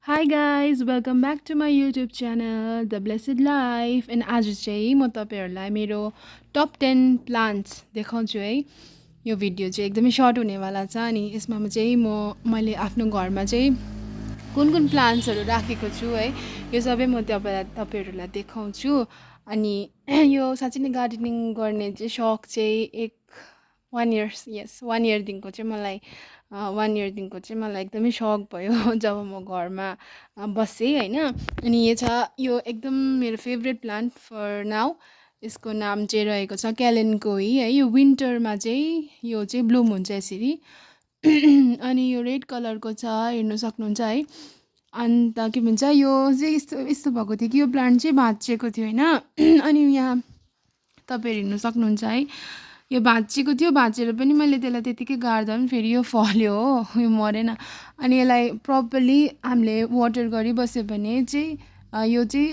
Hi guys, welcome back to my YouTube channel, The Blessed Life. And आज चाहिँ म तपाईहरुलाई मेरो टप 10 प्लान्ट्स देखाउँछु है। यो भिडियो चाहिँ एकदमै सर्ट हुनेवाला छ अनि यसमा चाहिँ मैले आफ्नो घरमा चाहिँ कुन कुन प्लान्ट्सहरु राखेको छु है। यो सबै म तपाईहरुलाई देखाउँछु अनि यो साच्चै नै गार्डनिङ गर्ने चाहिँ शौक चाहिँ एक 1 इयर यस 1 इयर दिनको चाहिँ मलाई 1 इयरदेखिको चाहिँ मलाई एकदमै शौक भयो जब म घरमा बसेँ होइन। अनि यो एकदम मेरो फेभरेट प्लान्ट फर नाउ। यसको नाम चाहिँ रहेको छ क्यालेन्कोई है। यो विन्टरमा चाहिँ यो चाहिँ ब्लुम हुन्छ यसरी। अनि यो रेड कलरको छ, हेर्न सक्नुहुन्छ है। अन्त के भन्छ, यो चाहिँ यस्तो यस्तो भएको थियो कि यो प्लान्ट चाहिँ भाँचिएको थियो होइन। अनि यहाँ तपाईँहरू हेर्न सक्नुहुन्छ है, यो भाँचिएको थियो। भाँचेर पनि मैले त्यसलाई त्यतिकै गाड्दा पनि फेरि यो फल्यो हो, यो मरेन। अनि यसलाई प्रपरली हामीले वाटर गरिबस्यो भने चाहिँ यो चाहिँ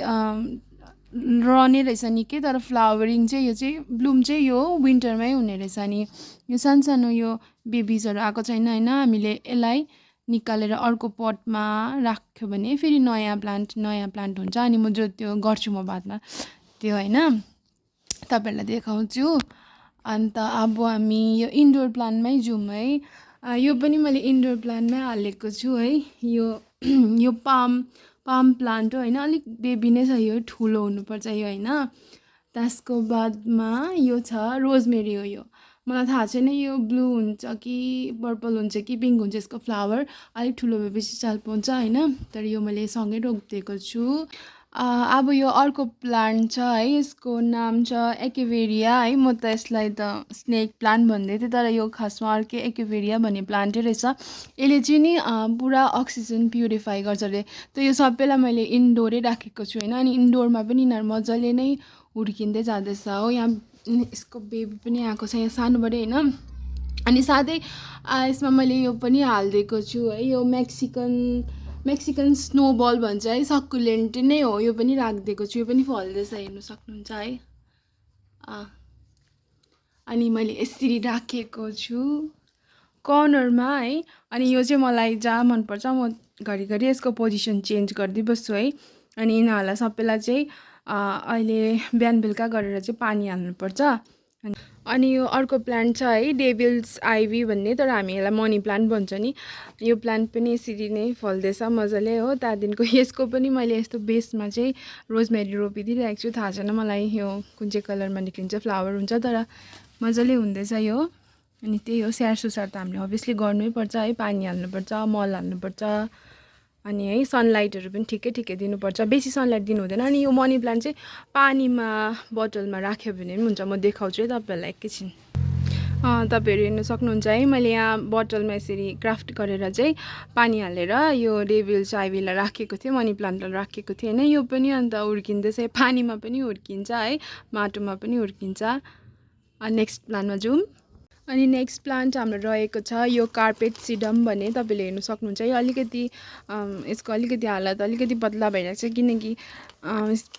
रहने रहेछ निकै। तर फ्लावरिङ चाहिँ यो चाहिँ ब्लुम चाहिँ यो विन्टरमै हुने रहेछ। अनि यो सानो यो बेबिजहरू आएको छैन होइन, हामीले यसलाई निकालेर अर्को पटमा राख्यो भने फेरि नयाँ प्लान्ट हुन्छ। अनि म त्यो गर्छु म बादमा त्यो होइन, तपाईँहरूलाई देखाउँछु। अन्त अब हामी यो इन्डोर प्लान्टमै जाउँ है। यो पनि मैले इन्डोर प्लान्टमै हालेको छु है। यो पाम प्लान्ट हो होइन, अलिक बेबी नै छ, यो ठुलो हुनुपर्छ यो होइन। त्यसको बादमा यो छ रोजमेरी हो। यो मलाई थाहा छैन यो ब्लू हुन्छ कि पर्पल हुन्छ कि पिङ्क हुन्छ। यसको फ्लावर अलिक ठुलो भएपछि चाल पाउँछ होइन, तर यो मैले सँगै रोपिदिएको छु। अब यो अर्को प्लान्ट छ है, यसको नाम छ एकेभेरिया है। म त यसलाई त स्नेक प्लान्ट भन्दै थिएँ, तर यो खासमा अर्कै एकेभेरिया भन्ने प्लान्टै रहेछ। यसले चाहिँ नि पुरा अक्सिजन प्युरिफाई गर्छ अरे। त यो सबैलाई मैले इन्डोरै राखेको छु होइन। अनि इन्डोरमा पनि यिनीहरू मजाले नै हुर्किँदै जाँदैछ हो। यहाँ यसको बेबी पनि आएको छ यहाँ सानोबाटै होइन। अनि साथै यसमा मैले यो पनि हालिदिएको छु है, यो मेक्सिकन स्नोबल भन्छ है, सक्कुलेन्ट नै हो। यो पनि राखिदिएको छु, यो पनि फल्दैछ, हेर्नु सक्नुहुन्छ है। अनि मैले यसरी राखेको छु कर्नरमा है। अनि यो चाहिँ मलाई जहाँ मनपर्छ म घरिघरि यसको पोजिसन चेन्ज गर्दै बस्छु है। अनि यिनीहरूलाई सबैलाई चाहिँ अहिले बिहान बेलुका गरेर चाहिँ पानी हाल्नुपर्छ। अनि यो अर्को प्लान्ट छ है, डेभिल्स आइभी भन्ने, तर हामी यसलाई मनी प्लान्ट भन्छ नि। यो प्लान्ट पनि यसरी नै फल्दैछ मजाले हो। त्यहाँदेखिको यसको पनि मैले यस्तो बेसमा चाहिँ रोजमेरी रोपिदिइरहेको छु। थाहा छैन मलाई यो कुन चाहिँ कलरमा निक्लिन्छ, फ्लावर हुन्छ, तर मजाले हुँदैछ यो। अनि त्यही हो, स्याहार सुसार त हामीले अभियसली गर्नै पर्छ है, पानी हाल्नुपर्छ, मल हाल्नुपर्छ। अनि है सनलाइटहरू पनि ठिकै दिनुपर्छ, बेसी सनलाइट दिनु हुँदैन। अनि यो मनी प्लान्ट चाहिँ पानीमा बोतलमा राख्यो भने पनि हुन्छ। म देखाउँछु है तपाईँहरूलाई एकैछिन। तपाईँहरू हेर्न सक्नुहुन्छ है, मैले यहाँ बोतलमा यसरी क्राफ्ट गरेर चाहिँ पानी हालेर यो डेभिल्स आइभीलाई राखेको थिएँ, मनी प्लान्टलाई राखेको थिएँ होइन। यो पनि अन्त हुर्किँदैछ, पानीमा पनि हुर्किन्छ है, माटोमा पनि हुर्किन्छ। नेक्स्ट प्लान्टमा जाउँ। अनि नेक्स्ट प्लान्ट हाम्रो रहेको छ यो कार्पेट सिडम भन्ने। तपाईँले हेर्नु सक्नुहुन्छ है, अलिकति यसको अलिकति हालत अलिकति पतला भइरहेको छ, किनकि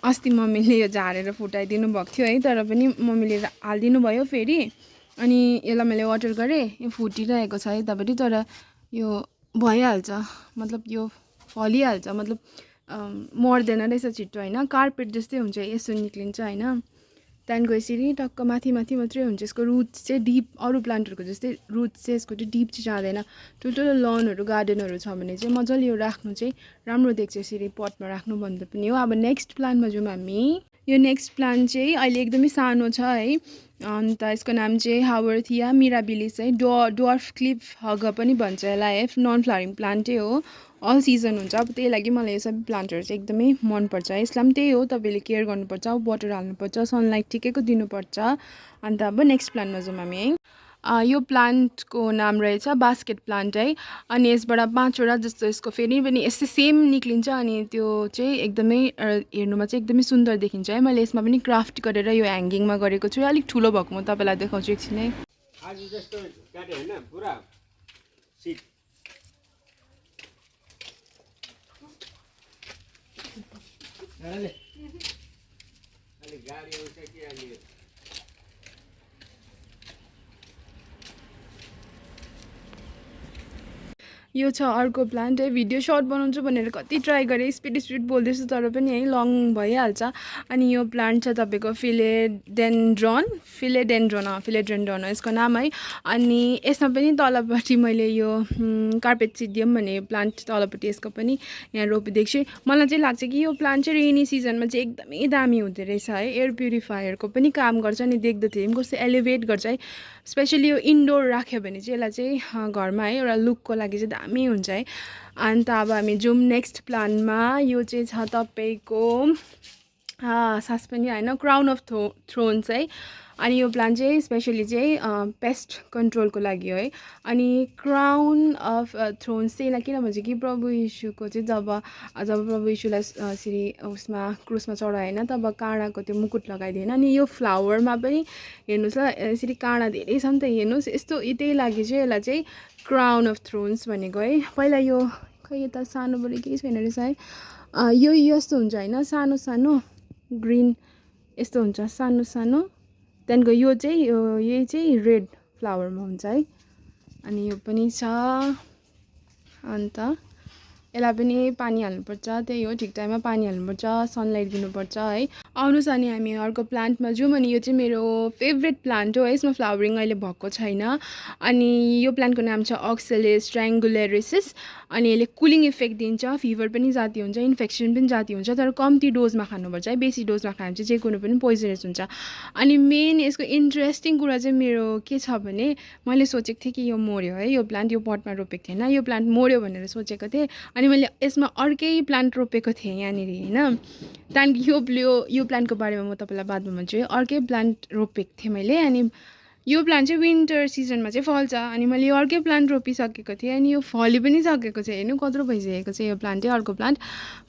अस्ति मम्मीले यो झारेर फुटाइदिनु भएको थियो है, तर पनि मम्मीले हालिदिनु भयो फेरि। अनि यसलाई मैले वाटर गरेँ, यो फुटिरहेको छ है तपाईँले, तर यो भइहाल्छ, मतलब यो फलिहाल्छ, मतलब मर्दैन रहेछ छिट्टो होइन। कार्पेट जस्तै हुन्छ, यसो निक्लिन्छ होइन। त्यहाँदेखिको यसरी टक्क माथि मात्रै हुन्छ। यसको रुट्स चाहिँ डिप, अरू प्लान्टहरूको जस्तै रुट्स चाहिँ यसको चाहिँ डिप चाहिँ जाँदैन। ठुल्ठुलो लनहरू गार्डनहरू छ भने चाहिँ मजाले यो राख्नु चाहिँ राम्रो देख्छ, यसरी पटमा राख्नुभन्दा पनि हो। अब नेक्स्ट प्लान्टमा जाउँ हामी। यो नेक्स्ट प्लान्ट चाहिँ अहिले एकदमै सानो छ है। अन्त यसको नाम चाहिँ हावर्थिया मिराबिलिस है। डोर्फ क्लिफ हग पनि भन्छ यसलाई है, नन फ्लावरिङ प्लान्टै हो, अल सिजन हुन्छ। अब त्यही लागि मलाई यो सबै प्लान्टहरू चाहिँ एकदमै मनपर्छ है। यसलाई पनि त्यही हो, तपाईँले केयर गर्नुपर्छ, वाटर हाल्नुपर्छ, सनलाइट ठिकैको दिनुपर्छ। अन्त अब नेक्स्ट प्लान्टमा जाउँ हामी है। यो प्लान्टको नाम रहेछ बास्केट प्लान्ट है। अनि यसबाट 5वटा जस्तो यसको फेरि पनि यस्तै सेम निक्लिन्छ। अनि त्यो चाहिँ एकदमै हेर्नुमा चाहिँ एकदमै सुन्दर देखिन्छ है। मैले यसमा पनि क्राफ्ट गरेर यो ह्याङ्गिङमा गरेको छु, अलिक ठुलो भएको म तपाईँलाई देखाउँछु एकछिन है। आज जस्तो गाडी हैन पुरा सिट अलि गाडी आउँछ कि अलि यो छ अर्को प्लान्ट है। भिडियो सर्ट बनाउँछु भनेर कति ट्राई गरेँ, स्पिड बोल्दैछु तर पनि है लङ भइहाल्छ। अनि यो प्लान्ट छ तपाईँको फिलेडेन्ड्रोन यसको नाम है। अनि यसमा पनि तलपट्टि मैले यो कार्पेट सिडियम भन्ने प्लान्ट तलपट्टि यसको पनि यहाँ रोपिदिएको छु। मलाई चाहिँ लाग्छ कि यो प्लान्ट चाहिँ रेनी सिजनमा चाहिँ एकदमै दामी हुँदो रहेछ है। एयर प्युरिफायरको पनि काम गर्छ अनि देख्दाखेरि पनि कस्तो एलिभेट गर्छ है। स्पेसली यो इन्डोर राख्यो भने चाहिँ यसलाई चाहिँ घरमा है एउटा लुकको लागि चाहिँ दामी हुन्छ है। अन्त अब हामी जाउँ नेक्स्ट प्लान्टमा। यो चाहिँ छ तपाईँको सास पनि होइन, क्राउन अफ थ्रोन्स है। अनि यो प्लान्ट चाहिँ स्पेसली चाहिँ पेस्ट कन्ट्रोलको लागि हो है। अनि क्राउन अफ थ्रोन्स चाहिँ यसलाई किन भन्छ कि प्रभु यीशुको चाहिँ जब प्रभु यीशुलाई यसरी उसमा क्रुसमा चढायो होइन, तब काँडाको त्यो मुकुट लगाइदिएन। अनि यो फ्लावरमा पनि हेर्नुहोस् ल, यसरी काँडा धेरै छ नि त, हेर्नुहोस् यस्तो। त्यही लागि चाहिँ यसलाई चाहिँ क्राउन अफ थ्रोन्स भनेको है। पहिला यो खै यता सानोबडे केही छैन रहेछ है। यो यस्तो हुन्छ होइन, सानो सानो ग्रिन यस्तो हुन्छ सानो सानो। त्यहाँदेखिको यही चाहिँ रेड फ्लावरमा हुन्छ है। अनि यो पनि छ। अन्त यसलाई पनि पानी हाल्नुपर्छ, त्यही हो, ठिक टाइममा पानी हाल्नुपर्छ, सनलाइट दिनुपर्छ है। आउनुहोस् अनि हामी अर्को प्लान्टमा जाउँ। अनि यो चाहिँ मेरो फेभरेट प्लान्ट हो, यसमा फ्लावरिङ अहिले भएको छैन। अनि यो प्लान्टको नाम छ अक्सेलिस ट्रायङ्गुलरिसिस। अनि यसले कुलिङ इफेक्ट दिन्छ, फिभर पनि जाती हुन्छ, इन्फेक्सन पनि जाती हुन्छ, तर कम्ती डोजमा खानुपर्छ है। बेसी डोजमा खायो भने चाहिँ जे कुनै पनि पोइजनस हुन्छ। अनि मेन यसको इन्ट्रेस्टिङ कुरा चाहिँ मेरो के छ भने, मैले सोचेको थिएँ कि यो मर्यो है, यो प्लान्ट यो पटमा रोपेको थिएन, यो प्लान्ट मर्यो भनेर सोचेको थिएँ। अनि मैले यसमा अर्कै प्लान्ट रोपेको थिएँ यहाँनिर होइन। त्यहाँदेखि यो प्लान्टको बारेमा म तपाईँलाई बादमा भन्छु है। अर्कै प्लान्ट रोपेको थिएँ मैले। अनि यो प्लान्ट चाहिँ विन्टर सिजनमा चाहिँ फल्छ। अनि मैले यो अर्कै प्लान्ट रोपिसकेको थिएँ, अनि यो फली पनि सकेको छ। हेर्नु कत्रो भइसकेको छ यो प्लान्ट चाहिँ, अर्को प्लान्ट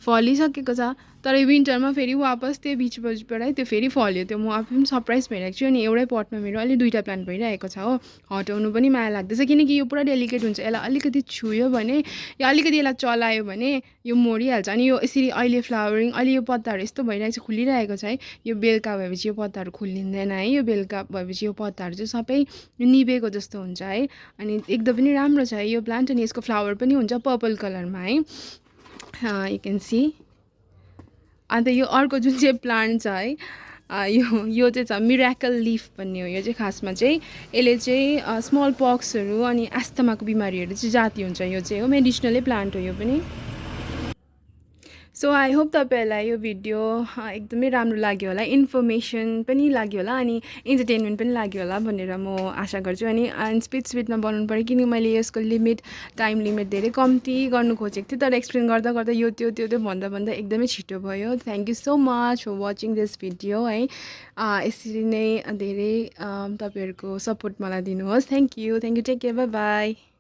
फलिसकेको छ। तर विन्टरमा फेरि वापस त्यो बिचबाटै त्यो फेरि फल्यो। त्यो म आफै पनि सरप्राइज भइरहेको छु। अनि एउटै पटमा मेरो अलि दुईवटा प्लान्ट भइरहेको छ हो। हटाउनु पनि माया लाग्दैछ, किनकि यो पुरा डेलिकेट हुन्छ। यसलाई अलिकति छुयो भने या अलिकति यसलाई चलायो भने यो मरिहाल्छ। अनि यो यसरी अहिले फ्लावरिङ, अहिले यो पत्ताहरू यस्तो भइरहेको छ, खुलिरहेको छ है। यो बेलुका भएपछि यो पत्ताहरू खुलिँदैन है। यो बेलुका भएपछि यो पत्ताहरू चाहिँ सबै निभेको जस्तो हुन्छ है। अनि एकदम पनि राम्रो छ है यो प्लान्ट। अनि यसको फ्लावर पनि हुन्छ पर्पल कलरमा है, यु क्यान सी। अन्त यो अर्को जुन चाहिँ प्लान्ट छ है, यो चाहिँ छ मिराकल लिफ भन्ने हो। यो चाहिँ खासमा चाहिँ यसले चाहिँ स्मल पक्सहरू अनि एस्थमाको बिमारीहरू चाहिँ जाती हुन्छ। यो चाहिँ हो मेडिसिनलै प्लान्ट हो यो पनि। सो आई होप तपाईँहरूलाई यो भिडियो एकदमै राम्रो लाग्यो होला, इन्फर्मेसन पनि लाग्यो होला, अनि इन्टरटेनमेन्ट पनि लाग्यो होला भनेर म आशा गर्छु। अनि स्पिडमा बनाउनु पऱ्यो, किनकि मैले यसको टाइम लिमिट धेरै कम्ती गर्नु खोजेको थिएँ, तर एक्सप्लेन गर्दा गर्दा यो त्यो भन्दा एकदमै छिटो भयो। Thank you so much for watching this video है। यसरी नै धेरै तपाईँहरूको सपोर्ट मलाई दिनुहोस्। Thank you, take care, bye by.